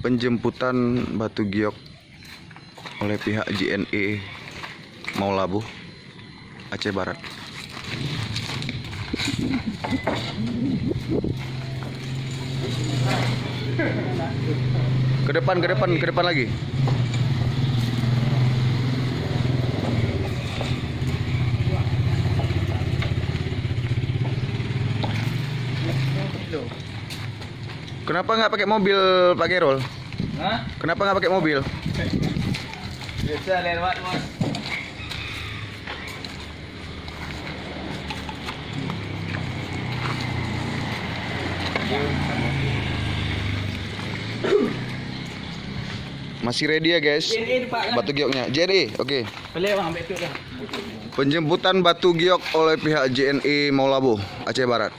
penjemputan batu giok oleh pihak JNE Maulabu, Aceh Barat. Ke depan lagi. Kenapa nggak pakai mobil, Pak Gerol? Hah? Kenapa nggak pakai mobil? Biasa lewat, Mas. Masih ready ya guys? JNE Pak kan? Batu gioknya JNE, oke. Boleh Bang, ambil tu dah. Penjemputan batu giok oleh pihak JNE Maulabu, Aceh Barat.